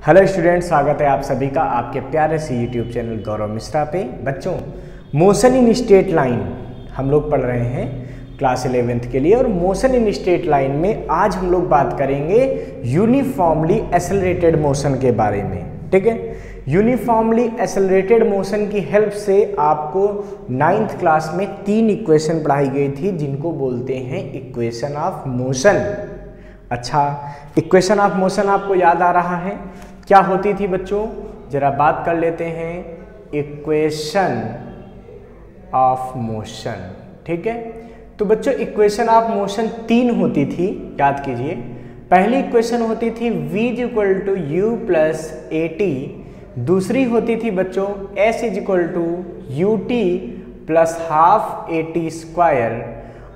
Hello student, स्वागत है आप सभी का आपके प्यारे से यूट्यूब चैनल गौरव मिश्रा पे। बच्चों, मोशन इन स्ट्रेट लाइन हम लोग पढ़ रहे हैं क्लास 11th के लिए, और मोशन इन स्ट्रेट लाइन में आज हम लोग बात करेंगे यूनिफॉर्मली एक्सेलरेटेड मोशन के बारे में। ठीक है, यूनिफॉर्मली एक्सेलरेटेड मोशन की हेल्प से आपको 9th क्लास में 3 इक्वेशन पढ़ाई गई थी जिनको बोलते हैं इक्वेशन ऑफ मोशन। अच्छा, इक्वेशन ऑफ मोशन आपको याद आ रहा है क्या होती थी बच्चों? जरा बात कर लेते हैं इक्वेशन ऑफ मोशन। ठीक है, तो बच्चों इक्वेशन ऑफ मोशन 3 होती थी, याद कीजिए। पहली इक्वेशन होती थी v = u + at, दूसरी होती थी बच्चों s = ut + ½ at²,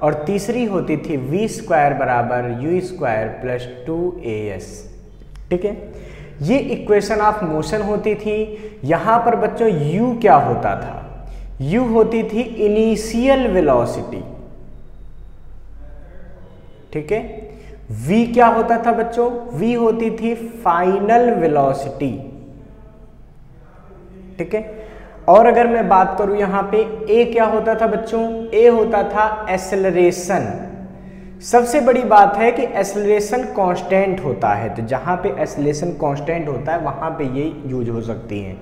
और तीसरी होती थी v² = u² + 2as। ठीक है, ये इक्वेशन ऑफ मोशन होती थी। यहां पर बच्चों u क्या होता था? u होती थी इनिशियल वेलोसिटी। ठीक है, v क्या होता था बच्चों? v होती थी फाइनल वेलोसिटी। ठीक है, और अगर मैं बात करूं यहां पे a क्या होता था बच्चों? a होता था एक्सेलरेशन। सबसे बड़ी बात है कि एक्सेलरेशन कांस्टेंट होता है, तो जहां पे एक्सेलरेशन कांस्टेंट होता है वहां पे ये यूज हो सकती है।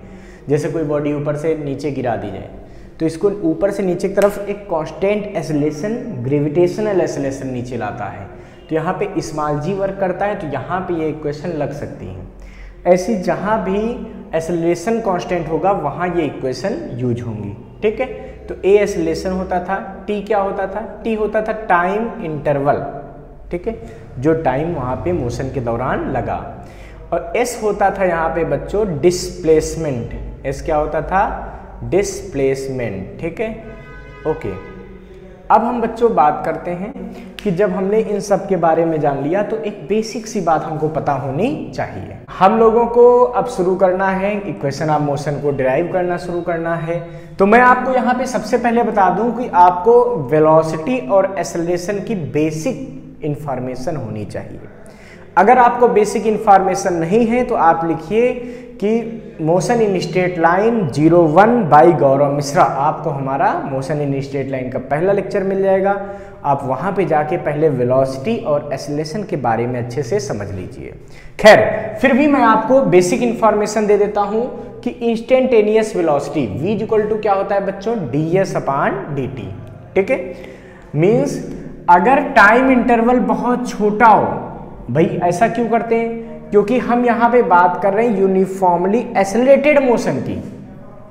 जैसे कोई बॉडी ऊपर से नीचे गिरा दी जाए तो इसको ऊपर से नीचे की तरफ एक कांस्टेंट एक्सेलरेशन, ग्रेविटेशनल एक्सेलरेशन नीचे लाता है, तो यहाँ पे स्मॉल g वर्क करता है, तो यहाँ पे ये इक्वेशन लग सकती है। ऐसी जहाँ भी एक्सेलरेशन कांस्टेंट होगा वहाँ ये इक्वेशन यूज होंगी। ठीक है, तो a एक्सेलरेशन होता था, t क्या होता था? t होता था टाइम इंटरवल। ठीक है, जो टाइम वहाँ पे मोशन के दौरान लगा, और s होता था यहाँ पे बच्चों डिस्प्लेसमेंट। s क्या होता था? डिस्प्लेसमेंट। ठीक है, ओके। अब हम बच्चों बात करते हैं कि जब हमने इन सब के बारे में जान लिया तो एक बेसिक सी बात हमको पता होनी चाहिए। हम लोगों को अब शुरू करना है इक्वेशन ऑफ मोशन को डिराइव करना शुरू करना है। तो मैं आपको यहाँ पे सबसे पहले बता दूं कि आपको वेलोसिटी और एक्सेलरेशन की बेसिक इंफॉर्मेशन होनी चाहिए। अगर आपको बेसिक इंफॉर्मेशन नहीं है तो आप लिखिए कि motion in straight line 01 by Gaurav Mishra. आपको हमारा मोशन इन स्ट्रेट लाइन का पहला लेक्चर मिल जाएगा। आप वहां पे जाके पहले वेलोसिटी और एक्सेलरेशन के बारे में अच्छे से समझ लीजिए। खैर, फिर भी मैं आपको बेसिक इंफॉर्मेशन दे देता हूं कि इंस्टेंटेनियस वेलोसिटी v क्या होता है बच्चों? ds/dt। ठीक है, मीन्स अगर टाइम इंटरवल बहुत छोटा हो, भाई ऐसा क्यों करते हैं? क्योंकि हम यहाँ पे बात कर रहे हैं यूनिफॉर्मली एक्सेलरेटेड मोशन की,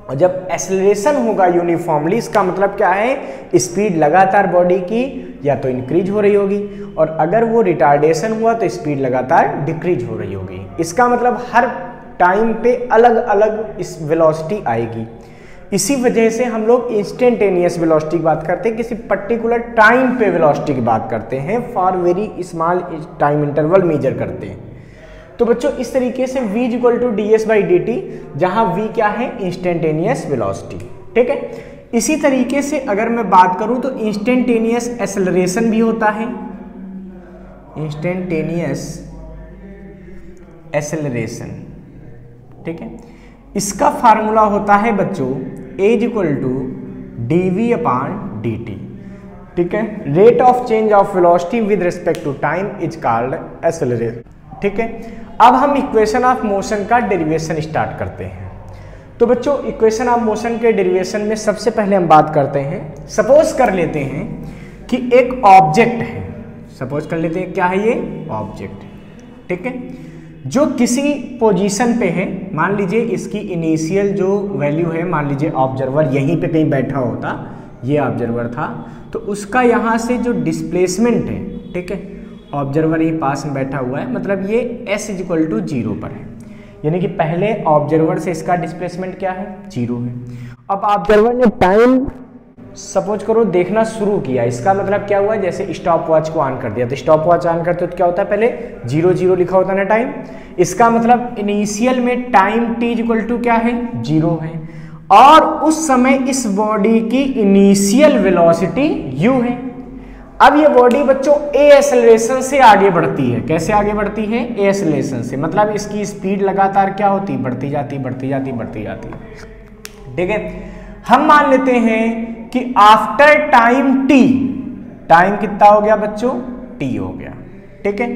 और जब एक्सेलरेशन होगा यूनिफॉर्मली, इसका मतलब क्या है? स्पीड लगातार बॉडी की या तो इंक्रीज हो रही होगी, और अगर वो रिटार्डेशन हुआ तो स्पीड लगातार डिक्रीज हो रही होगी। इसका मतलब हर टाइम पे अलग अलग इस वेलोसिटी आएगी। इसी वजह से हम लोग इंस्टेंटेनियस वेलोसिटी की बात करते हैं, किसी पर्टिकुलर टाइम पे वेलोसिटी की बात करते हैं, for very small time interval measure करते हैं। तो बच्चों इस तरीके से v = ds/dt, जहां v क्या है? Instantaneous velocity. ठीक है, इसी तरीके से अगर मैं बात करूं तो इंस्टेंटेनियस एक्सेलरेशन भी होता है। इंस्टेंटेनियस एक्सेलरेशन, ठीक है, इसका फार्मूला होता है बच्चों a = dv/dt। ठीक है, rate of change of velocity with respect to time is called acceleration. ठीक है, अब हम इक्वेशन ऑफ मोशन का डेरिवेशन स्टार्ट करते हैं। तो बच्चों इक्वेशन ऑफ मोशन के डेरिवेशन में सबसे पहले हम बात करते हैं, सपोज कर लेते हैं कि एक ऑब्जेक्ट है। सपोज कर लेते हैं क्या है? ये ऑब्जेक्ट। ठीक है, जो किसी पोजीशन पे है। मान लीजिए इसकी इनिशियल जो वैल्यू है, मान लीजिए ऑब्जर्वर यहीं पे कहीं बैठा होता, ये ऑब्जर्वर था, तो उसका यहाँ से जो डिस्प्लेसमेंट है, ठीक है, ऑब्जर्वर ही पास में बैठा हुआ है, मतलब ये s = 0 पर है, यानी कि पहले ऑब्जर्वर से इसका डिस्प्लेसमेंट क्या है? 0 है। अब ऑब्जर्वर ने टाइम सपोज करो देखना शुरू किया, इसका मतलब क्या हुआ? जैसे स्टॉप वॉच को ऑन कर दिया, तो स्टॉप वॉच ऑन करते तो क्या होता है? पहले 0 लिखा होता है ना टाइम। इसका मतलब इनिशियल में टाइम t = क्या है? 0 है, और उस समय इस बॉडी की इनिशियल वेलोसिटी u है। अब ये बॉडी बच्चों ए एक्सेलरेशन से आगे बढ़ती है। कैसे आगे बढ़ती है? ए एक्सेलरेशन से, मतलब इसकी स्पीड लगातार क्या होती? बढ़ती जाती, बढ़ती जाती, बढ़ती जाती। ठीक है, हम मान लेते हैं कि आफ्टर टाइम टी, टाइम कितना हो गया बच्चों? टी हो गया। ठीक है,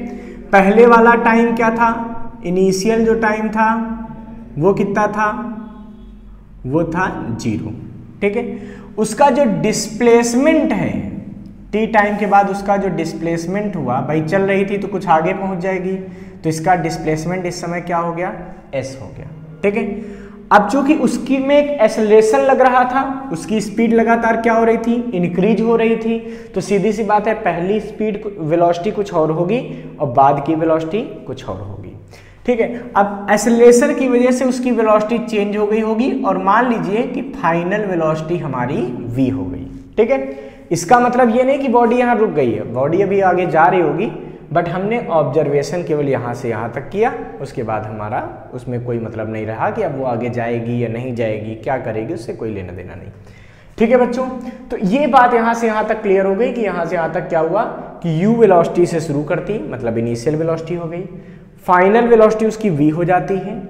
पहले वाला टाइम क्या था? इनिशियल जो टाइम था वो कितना था? वो था 0। ठीक है, उसका जो डिस्प्लेसमेंट है टी टाइम के बाद, उसका जो डिस्प्लेसमेंट हुआ, भाई चल रही थी तो कुछ आगे पहुंच जाएगी, तो इसका डिस्प्लेसमेंट इस समय क्या हो गया? एस हो गया। ठीक है, अब चूंकि उसकी में एक एक्सेलरेशन लग रहा था, उसकी स्पीड लगातार क्या हो रही थी? इंक्रीज हो रही थी, तो सीधी सी बात है पहली स्पीड वेलोसिटी कुछ और होगी और बाद की वेलोसिटी कुछ और होगी। ठीक है, अब एक्सेलरेशन की वजह से उसकी वेलोसिटी चेंज हो गई होगी और मान लीजिए कि फाइनल वेलोसिटी हमारी v हो गई। ठीक है, इसका मतलब ये नहीं कि बॉडी यहाँ रुक गई है, बॉडी अभी आगे जा रही होगी, बट हमने ऑब्जर्वेशन केवल यहाँ से यहाँ तक किया, उसके बाद हमारा उसमें कोई मतलब नहीं रहा कि अब वो आगे जाएगी या नहीं जाएगी, क्या करेगी, उससे कोई लेना देना नहीं। ठीक है बच्चों, तो ये बात यहाँ से यहाँ तक क्लियर हो गई कि यहाँ से यहाँ तक क्या हुआ कि u वेलोसिटी से शुरू करती, मतलब इनिशियल वेलोसिटी हो गई, फाइनल वेलोसिटी उसकी v हो जाती है,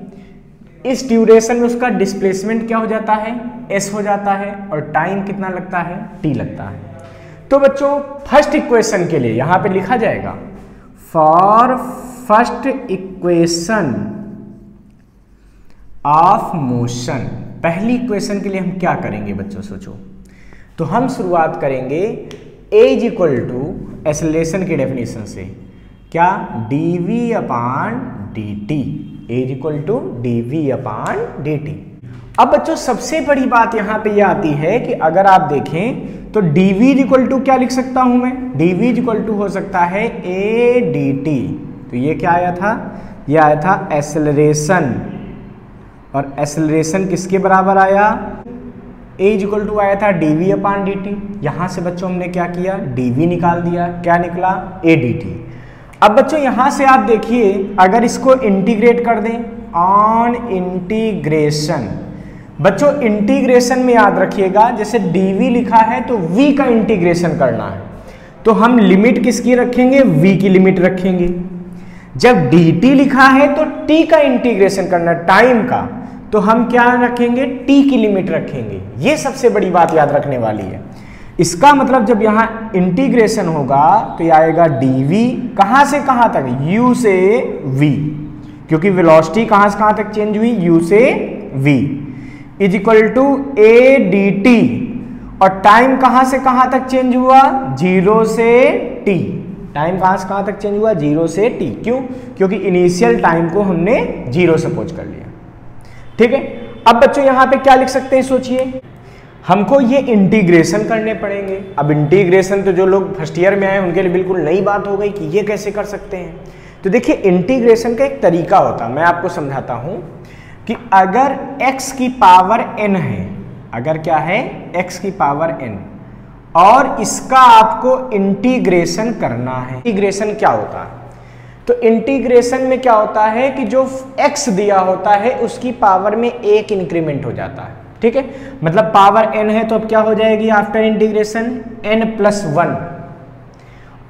इस ड्यूरेशन में उसका डिस्प्लेसमेंट क्या हो जाता है? s हो जाता है, और टाइम कितना लगता है? t लगता है। तो बच्चों फर्स्ट इक्वेशन के लिए यहाँ पे लिखा जाएगा for first equation of motion. पहली इक्वेशन के लिए हम क्या करेंगे बच्चों? सोचो, तो हम शुरुआत करेंगे a is equal to acceleration की डेफिनेशन से, क्या? dv upon dt, a is equal to dv upon dt। अब बच्चों सबसे बड़ी बात यहाँ पे ये आती है कि अगर आप देखें तो dv इज इक्वल टू क्या लिख सकता हूं मैं? dv इज इक्वल टू हो सकता है a dt। तो ये क्या आया था? ये आया था एक्सेलरेशन, और एक्सेलरेशन किसके बराबर आया? a इज इक्वल टू आया था dv अपान dt। यहां से बच्चों हमने क्या किया? dv निकाल दिया, क्या निकला? a dt। अब बच्चों यहां से आप देखिए, अगर इसको इंटीग्रेट कर दें ऑन इंटीग्रेशन, बच्चों इंटीग्रेशन में याद रखिएगा जैसे dv लिखा है तो v का इंटीग्रेशन करना है, तो हम लिमिट किसकी रखेंगे? v की लिमिट रखेंगे। जब dt लिखा है तो t का इंटीग्रेशन करना, टाइम का, तो हम क्या रखेंगे? t की लिमिट रखेंगे। ये सबसे बड़ी बात याद रखने वाली है। इसका मतलब जब यहाँ इंटीग्रेशन होगा तो ये आएगा dv, कहां से कहां तक? u से v, क्योंकि वेलोसिटी कहां से कहां तक चेंज हुई? u से v is equal to a dt, और टाइम कहां से कहां तक चेंज हुआ? 0 से t। टाइम कहां से कहां तक चेंज हुआ? 0 से t। क्यों? क्योंकि इनिशियल टाइम को हमने 0 सपोज कर लिया। ठीक है, अब बच्चों यहां पे क्या लिख सकते हैं? सोचिए, हमको ये इंटीग्रेशन करने पड़ेंगे। अब इंटीग्रेशन तो जो लोग फर्स्ट ईयर में आए उनके लिए बिल्कुल नई बात हो गई कि ये कैसे कर सकते हैं। तो देखिए, इंटीग्रेशन का एक तरीका होता है, मैं आपको समझाता हूं कि अगर x की पावर n है, अगर क्या है? x की पावर n, और इसका आपको इंटीग्रेशन करना है। इंटीग्रेशन क्या होता है? तो इंटीग्रेशन में क्या होता है कि जो x दिया होता है उसकी पावर में एक इंक्रीमेंट हो जाता है। ठीक है, मतलब पावर n है तो अब क्या हो जाएगी आफ्टर इंटीग्रेशन? n+1,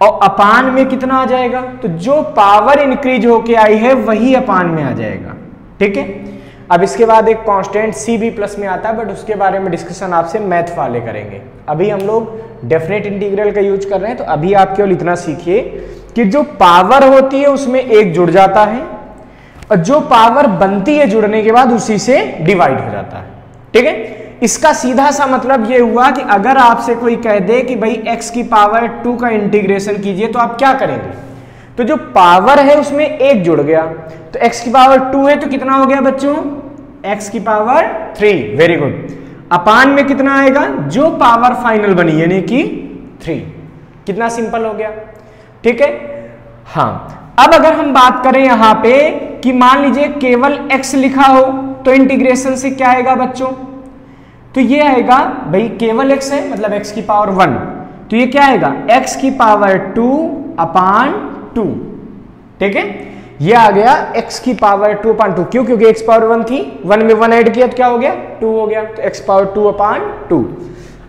और अपान में कितना आ जाएगा? तो जो पावर इंक्रीज होके आई है वही अपान में आ जाएगा। ठीक है, अब इसके बाद एक कांस्टेंट c भी प्लस में आता है, बट उसके बारे में डिस्कशन आपसे मैथ वाले करेंगे। अभी हम लोग डेफिनेट इंटीग्रल का यूज कर रहे हैं, तो अभी आप केवल इतना सीखिए कि जो पावर होती है उसमें एक जुड़ जाता है, और जो पावर बनती है जुड़ने के बाद उसी से डिवाइड हो जाता है। ठीक है, इसका सीधा सा मतलब ये हुआ कि अगर आपसे कोई कह दे कि भाई x की पावर 2 का इंटीग्रेशन कीजिए, तो आप क्या करेंगे? तो जो पावर है उसमें एक जुड़ गया, तो x की पावर 2 है तो कितना हो गया बच्चों? x की पावर 3। Very good. अपान में कितना आएगा? जो पावर फाइनल बनी यानी कि 3। कितना सिंपल हो गया। ठीक है, हाँ। अब अगर हम बात करें यहां पे कि मान लीजिए केवल x लिखा हो, तो इंटीग्रेशन से क्या आएगा बच्चों? तो ये आएगा, भाई केवल x है मतलब x की पावर 1, तो ये क्या आएगा? x की पावर 2 अपान 2। ठीक है, ये आ गया x की पावर 2 अपान 2। क्यों? क्योंकि x पावर 1 थी, 1 में 1 ऐड किया तो क्या हो गया? 2 हो गया, तो x पावर 2 अपान 2।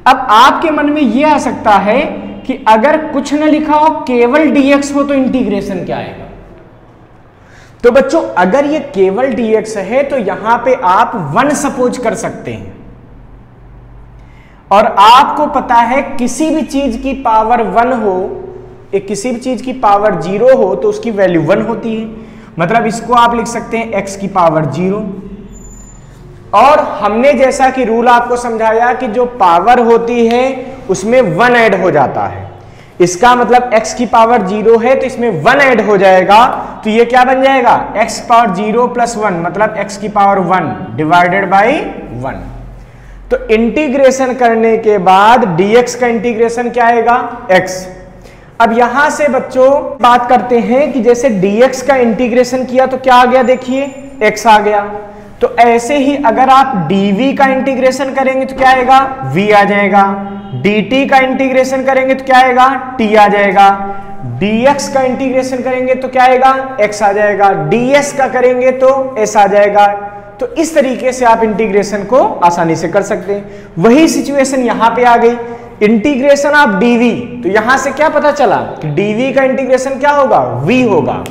अब आपके मन में ये आ सकता है कि अगर कुछ न लिखा हो, केवल dx हो, तो इंटीग्रेशन क्या आएगा? तो बच्चों अगर ये केवल dx है तो यहां पे आप 1 सपोज कर सकते हैं, और आपको पता है किसी भी चीज की पावर 1 हो, किसी भी चीज की पावर 0 हो तो उसकी वैल्यू 1 होती है। मतलब इसको आप लिख सकते हैं x की पावर 0। और हमने जैसा कि रूल आपको समझाया कि जो पावर होती है उसमें 1 ऐड हो जाता है, इसका मतलब x की पावर 0 है तो इसमें 1 ऐड हो जाएगा, तो ये क्या बन जाएगा? x की पावर 0 प्लस 1 मतलब x की पावर 1 डिवाइडेड बाई 1। तो इंटीग्रेशन करने के बाद dx का इंटीग्रेशन क्या आएगा? x। अब यहां से बच्चों बात करते हैं कि जैसे dx का इंटीग्रेशन किया तो क्या आ गया? देखिए x आ गया। तो ऐसे ही अगर आप dv का इंटीग्रेशन करेंगे तो क्या आएगा? v आ जाएगा। dt का इंटीग्रेशन करेंगे तो क्या आएगा? t आ जाएगा। dx का इंटीग्रेशन करेंगे तो क्या आएगा? x आ जाएगा। ds का करेंगे तो s आ जाएगा। तो इस तरीके से आप इंटीग्रेशन को आसानी से कर सकते हैं। वही सिचुएशन यहां पे आ गई, इंटीग्रेशन ऑफ dv। तो यहां से क्या पता चला कि dv का इंटीग्रेशन क्या होगा? v होगा।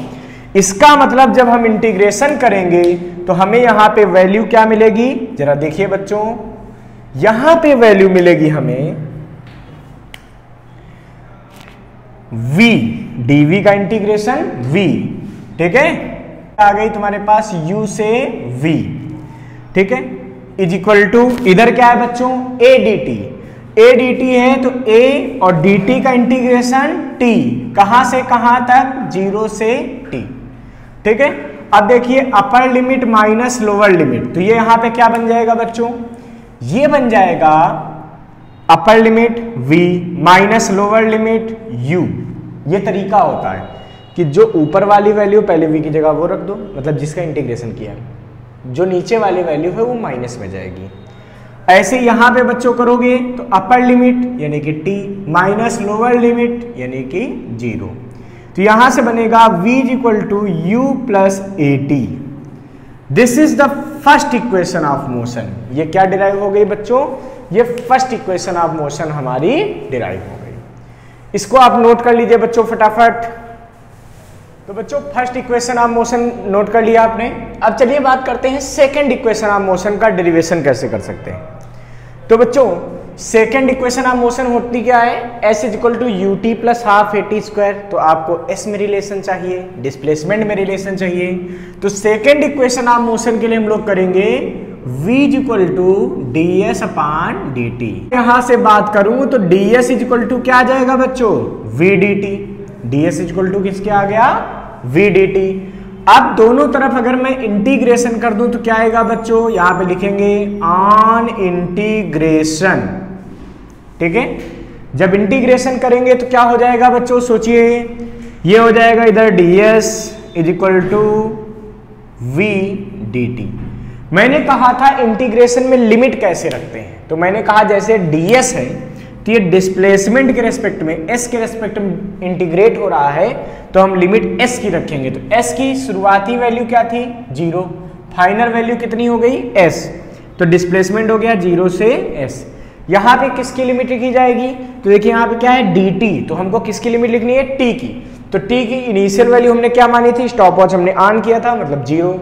इसका मतलब जब हम इंटीग्रेशन करेंगे तो हमें यहां पे वैल्यू क्या मिलेगी? जरा देखिए बच्चों, यहां पे वैल्यू मिलेगी हमें v, dv का इंटीग्रेशन v, ठीक है। आ गई तुम्हारे पास u से v, ठीक है, इज इक्वल टू इधर क्या है बच्चों? a dt है तो a और dt का इंटीग्रेशन t, कहां से कहां तक? 0 से t, ठीक है। अब देखिए अपर लिमिट माइनस लोअर लिमिट, तो ये यहां पे क्या बन जाएगा बच्चों? ये बन जाएगा अपर limit v minus lower limit u। ये तरीका होता है कि जो ऊपर वाली वैल्यू पहले v की जगह वो रख दो, मतलब जिसका इंटीग्रेशन किया, जो नीचे वाली वैल्यू है वो माइनस में जाएगी। ऐसे यहां पे बच्चों करोगे तो अपर लिमिट यानी कि t माइनस लोअर लिमिट यानी कि 0, तो यहां से बनेगा v is equal to u plus a t. This is the first equation of motion. ये क्या डिराइव हो गई बच्चों? ये फर्स्ट इक्वेशन ऑफ मोशन हमारी डिराइव हो गई। इसको आप नोट कर लीजिए बच्चों फटाफट। तो बच्चों first equation of motion note कर लिया आपने। अब चलिए बात करते हैं सेकंड इक्वेशन ऑफ मोशन का डेरिवेशन कैसे कर सकते हैं। तो बच्चों सेकंड इक्वेशन ऑफ मोशन होती क्या है? s is equal to u t plus half a t square. तो आपको s में रिलेशन चाहिए, डिस्प्लेसमेंट में रिलेशन चाहिए। तो सेकंड इक्वेशन ऑफ मोशन के लिए हम लोग करेंगे v is equal to d s upon d t. यहां से बात करूं तो d s is equal to क्या आ जाएगा बच्चों? v d t. D s is equal to किसके आ गया? v d t. अब दोनों तरफ अगर मैं इंटीग्रेशन कर दूं तो क्या आएगा बच्चों? यहां पे लिखेंगे ऑन इंटीग्रेशन, ठीक है। जब इंटीग्रेशन करेंगे तो क्या हो जाएगा बच्चों? सोचिए, ये हो जाएगा इधर ds is equal to v dt। मैंने कहा था इंटीग्रेशन में लिमिट कैसे रखते हैं, तो मैंने कहा जैसे ds है तो ये डिस्प्लेसमेंट के रेस्पेक्ट में, s के रेस्पेक्ट में इंटीग्रेट हो रहा है, तो हम लिमिट s की रखेंगे। तो s की शुरुआती वैल्यू क्या थी? 0। फाइनल वैल्यू कितनी हो गई? s। तो डिस्प्लेसमेंट हो गया 0 से s। यहां पे किसकी लिमिट लिखी जाएगी? तो देखिए यहां पे क्या है? dt। तो हमको किसकी लिमिट लिखनी है? t की। तो t की इनिशियल वैल्यू हमने क्या मानी थी? स्टॉप वॉच हमने ऑन किया था, मतलब 0।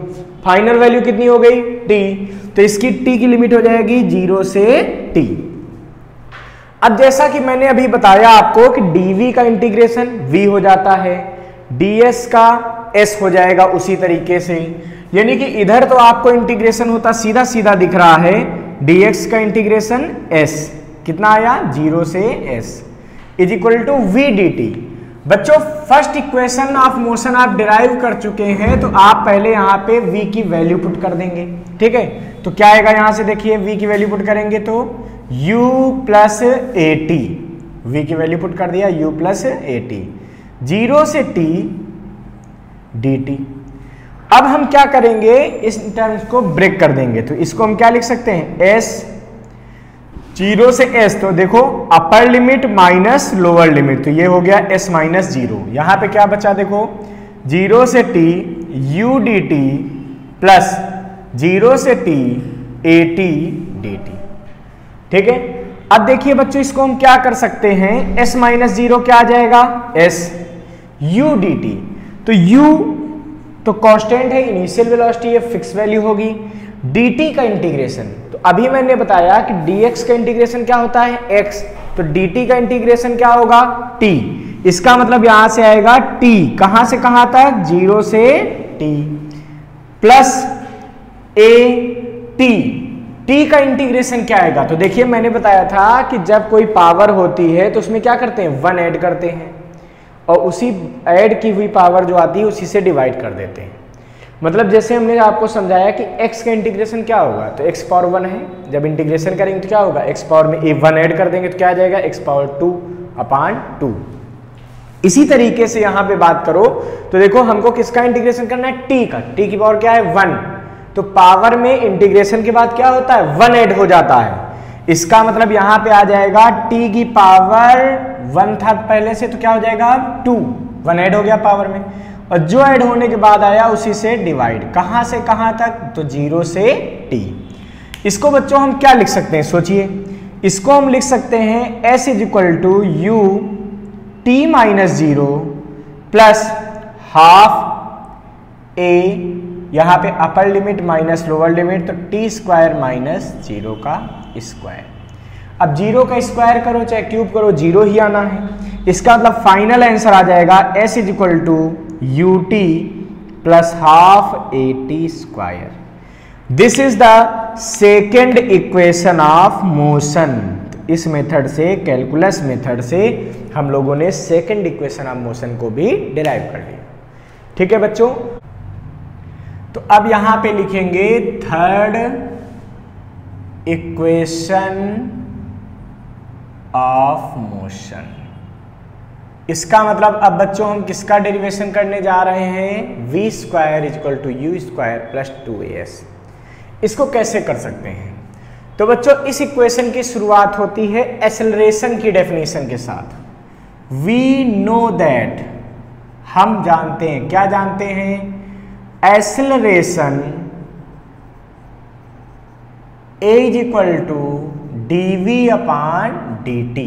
फाइनल वैल्यू कितनी हो गई? t। तो इसकी t की लिमिट हो जाएगी 0 से t। अब जैसा कि मैंने अभी बताया आपको कि dv का इंटीग्रेशन v हो जाता है, ds का s हो जाएगा उसी तरीके से। यानी कि इधर तो आपको इंटीग्रेशन होता सीधा सीधा दिख रहा है, dx का इंटीग्रेशन s कितना आया? 0 से s is equal to v dt। बच्चों फर्स्ट इक्वेशन ऑफ मोशन आप डिराइव कर चुके हैं, तो आप पहले यहाँ पे v की वैल्यू पुट कर देंगे, ठीक है। तो क्या आएगा? यहां से देखिए v की वैल्यू पुट करेंगे तो u plus a T, v की वैल्यू पुट कर दिया u प्लस ए टी, 0 से t dt। अब हम क्या करेंगे? इस टर्म्स को ब्रेक कर देंगे, तो इसको हम क्या लिख सकते हैं? s 0 से s। तो देखो अपर लिमिट माइनस लोअर लिमिट, तो ये हो गया s माइनस 0। यहां पे क्या बचा? देखो 0 से t u dt प्लस 0 से t a t dt, ठीक है। अब देखिए बच्चों, इसको हम क्या कर सकते हैं, s माइनस 0 क्या आ जाएगा, s u dt। तो u तो कांस्टेंट है, इनिशियल वेलोसिटी है, फिक्स वैल्यू होगी। dt का इंटीग्रेशन, तो अभी मैंने बताया कि dx का इंटीग्रेशन क्या होता है, x, तो dt का इंटीग्रेशन क्या होगा, t। इसका मतलब यहां से आएगा t, कहां से कहां तक, 0 से t plus a t। t का इंटीग्रेशन क्या आएगा, तो देखिए मैंने बताया था कि जब कोई पावर होती है तो उसमें क्या करते हैं, 1 ऐड करते हैं और उसी ऐड की हुई पावर जो आती है उसी से डिवाइड कर देते हैं। मतलब जैसे हमने आपको समझाया कि x का इंटीग्रेशन क्या होगा, तो x पावर 1 है, जब इंटीग्रेशन करेंगे तो क्या होगा, x पावर में a 1 ऐड कर देंगे तो क्या आ जाएगा, x पावर 2/2। इसी तरीके से यहां पे बात करो तो देखो हमको किसका इंटीग्रेशन करना है, t का। t की पावर क्या है, 1, तो पावर में इंटीग्रेशन के बाद क्या होता है, 1 ऐड हो जाता है। इसका मतलब यहां पे आ जाएगा t की पावर 1 था पहले से, तो क्या हो जाएगा, 2, 1 ऐड हो गया पावर में, और जो ऐड होने के बाद आया उसी से डिवाइड, कहां से कहां तक, तो 0 से t। इसको बच्चों हम क्या लिख सकते हैं, सोचिए, इसको हम लिख सकते हैं s equal to u t minus 0 plus half a, यहां पे upper limit minus lower limit, तो t स्क्वायर माइनस 0 का स्क्वायर। अब 0 का स्क्वायर करो चाहे क्यूब करो, 0 ही आना है। इसका मतलब फाइनल आंसर आ जाएगा s is equal to u t plus half a t square. This is the second equation of motion. इस मेथड से, कैलकुलस मेथड से हम लोगों ने सेकेंड इक्वेशन ऑफ मोशन को भी डिराइव कर लिया। ठीक है बच्चों, तो अब यहां पे लिखेंगे थर्ड इक्वेशन ऑफ मोशन। इसका मतलब अब बच्चों हम किसका डेरिवेशन करने जा रहे हैं, v square equal to u square plus 2as। इसको कैसे कर सकते हैं, तो बच्चों इस इक्वेशन की शुरुआत होती है एक्सेलरेशन की डेफिनेशन के साथ। वी नो दैट, हम जानते हैं, क्या जानते हैं, acceleration is equal to dv upon dt।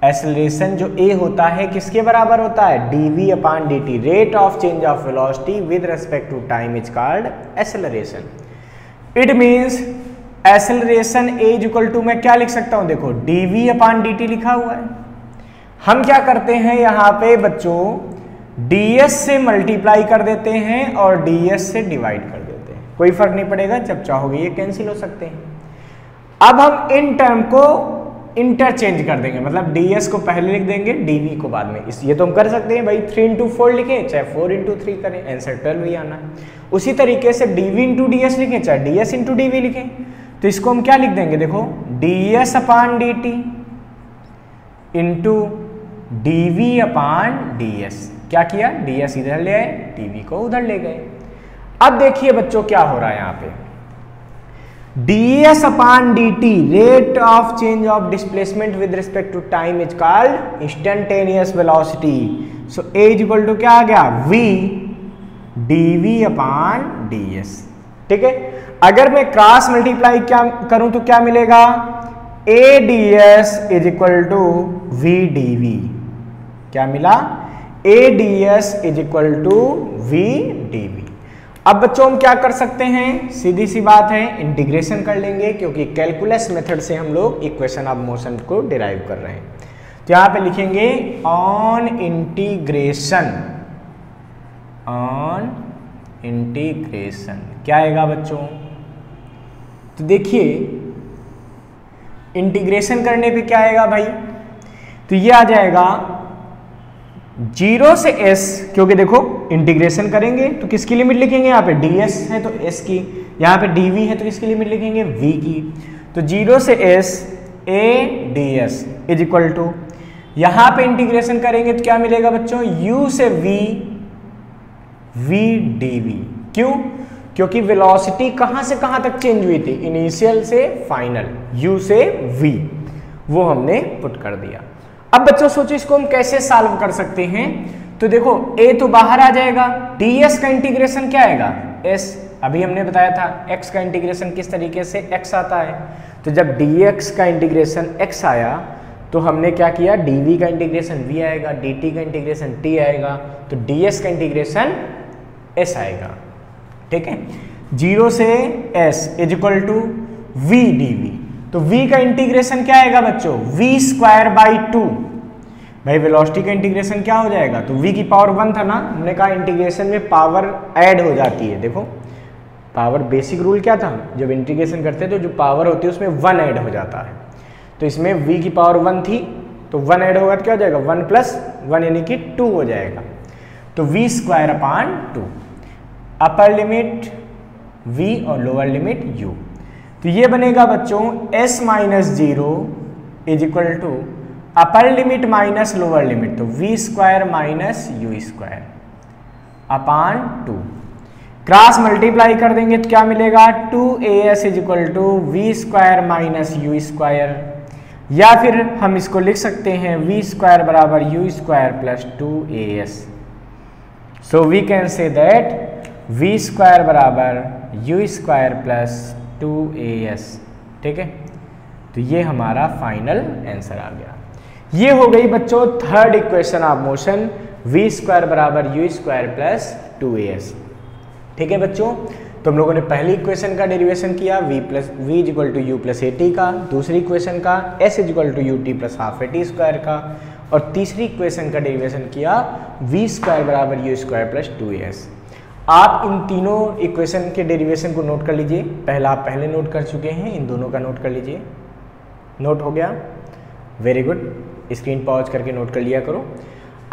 Acceleration जो a होता है किसके बराबर होता है, dv upon dt। Rate of change of velocity with respect to time is called acceleration. It means acceleration a is equal to, मैं क्या लिख सकता हूं, देखो dv अपॉन dt लिखा हुआ है। हम क्या करते हैं यहां पे बच्चों, ds से मल्टीप्लाई कर देते हैं और ds से डिवाइड कर देते हैं, कोई फर्क नहीं पड़ेगा, जब चाहोगे ये कैंसिल हो सकते हैं। अब हम इन टर्म को इंटरचेंज कर देंगे, मतलब ds को पहले लिख देंगे, dv को बाद में। ये तो हम कर सकते हैं भाई, 3 into 4 लिखें चाहे 4 into 3 करें, आंसर 12 ही आना है। उसी तरीके से dv into ds लिखें चाहे ds into dv लिखें, तो इसको हम क्या लिख देंगे, देखो ds upon dt into dv upon ds। क्या किया, ds इधर ले आए, dv को उधर ले गए। अब देखिए बच्चों क्या हो रहा है यहाँ पे, ds upon dt, rate of change of displacement with respect to time is called instantaneous velocity. So a is equal to क्या आ गया, v dv अपॉन ds। ठीक है, अगर मैं क्रॉस मल्टीप्लाई क्या करूं तो क्या मिलेगा, a ds is equal to v dv। क्या मिला, a ds is equal to v dv। अब बच्चों हम क्या कर सकते हैं, सीधी सी बात है, इंटीग्रेशन कर लेंगे, क्योंकि कैलकुलस मेथड से हम लोग इक्वेशन ऑफ मोशन को डिराइव कर रहे हैं। तो यहां पे लिखेंगे ऑन इंटीग्रेशन क्या आएगा बच्चों, तो देखिए इंटीग्रेशन करने पे क्या आएगा भाई, तो ये आ जाएगा 0 से s, क्योंकि देखो इंटीग्रेशन करेंगे तो किसकी लिमिट लिखेंगे, यहाँ पे ds है तो s की, यहाँ पे dv है तो किसकी लिमिट लिखेंगे, v की। तो 0 से s a ds is equal to, यहाँ पे इंटीग्रेशन करेंगे तो क्या मिलेगा बच्चों, u से v dv। क्यों, क्योंकि वेलोसिटी कहाँ से कहाँ तक चेंज हुई थी, इनिशियल से फाइनल, u से v, वो हमने पुट कर दिया। अब बच्चों सोचो इसको हम कैसे सॉल्व कर सकते हैं, तो देखो a तो बाहर आ जाएगा, ds का इंटीग्रेशन क्या आएगा, s। अभी हमने बताया था x का इंटीग्रेशन किस तरीके से x आता है, तो जब dx का इंटीग्रेशन x आया तो हमने क्या किया, dv का इंटीग्रेशन v आएगा, dt का इंटीग्रेशन t आएगा, तो ds का इंटीग्रेशन s आएगा। ठीक है, 0 से s is equal to v dv। तो v का इंटीग्रेशन क्या आएगा बच्चों, v स्क्वायर बाई 2। भाई वेलोसिटी का इंटीग्रेशन क्या हो जाएगा, तो v की पावर 1 था ना, हमने कहा इंटीग्रेशन में पावर ऐड हो जाती है। देखो पावर बेसिक रूल क्या था, जब इंटीग्रेशन करते हैं तो जो पावर होती है उसमें 1 ऐड हो जाता है। तो इसमें v की पावर 1 थी तो 1 ऐड होगा तो क्या हो जाएगा, 1 प्लस 1 यानी कि 2 हो जाएगा। तो v square upon 2, upper limit v और लोअर लिमिट u। तो ये बनेगा बच्चों s minus 0 is equal to upper limit minus lower limit, तो v square minus u square upon 2। Cross multiply कर देंगे तो क्या मिलेगा, 2as is equal to v square minus u square, या फिर हम इसको लिख सकते हैं v स्क्वायर बराबर u square plus 2as। So we can say that v square बराबर u स्क्वायर प्लस 2as। ठीक है, तो ये हमारा फाइनल आंसर आ गया। ये हो गई बच्चों third equation of motion, v square बराबर u स्क्वायर प्लस 2as। ठीक है बच्चों, तो हम लोगों ने पहली इक्वेशन का डेरिवेशन किया v is equal to u plus a t का, दूसरी इक्वेशन का s is equal to u t plus half a t square का, और तीसरी इक्वेशन का डेरिवेशन किया v स्क्वायर बराबर यू स्क्वायर प्लस 2as। आप इन तीनों इक्वेशन के डेरिवेशन को नोट कर लीजिए, पहला आप पहले नोट कर चुके हैं, इन दोनों का नोट कर लीजिए। नोट हो गया, वेरी गुड, स्क्रीन पॉज करके नोट कर लिया करो।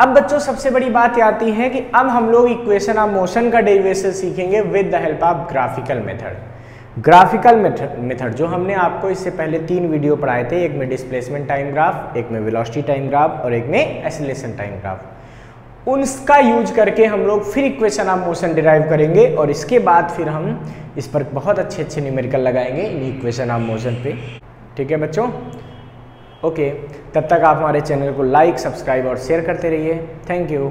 अब बच्चों सबसे बड़ी बात आती है कि अब हम लोग इक्वेशन ऑफ मोशन का डेरिवेशन सीखेंगे with the help of graphical method. Graphical method जो हमने आपको इससे पहले 3 वीडियो पढ़ाए थे, एक में डिस्प्लेसमेंट टाइम ग्राफ, एक में वेलोसिटी टाइम ग्राफ और एक में एक्सीलरेशन टाइम ग्राफ। उनका यूज करके हम लोग फिर इक्वेशन ऑफ मोशन डिराइव करेंगे और इसके बाद फिर हम इस पर बहुत अच्छे न्यूमेरिकल लगाएंगे इन इक्वेशन ऑफ मोशन पे। ठीक है बच्चों, ओके, तब तक आप हमारे चैनल को लाइक, सब्सक्राइब और शेयर करते रहिए। Thank you.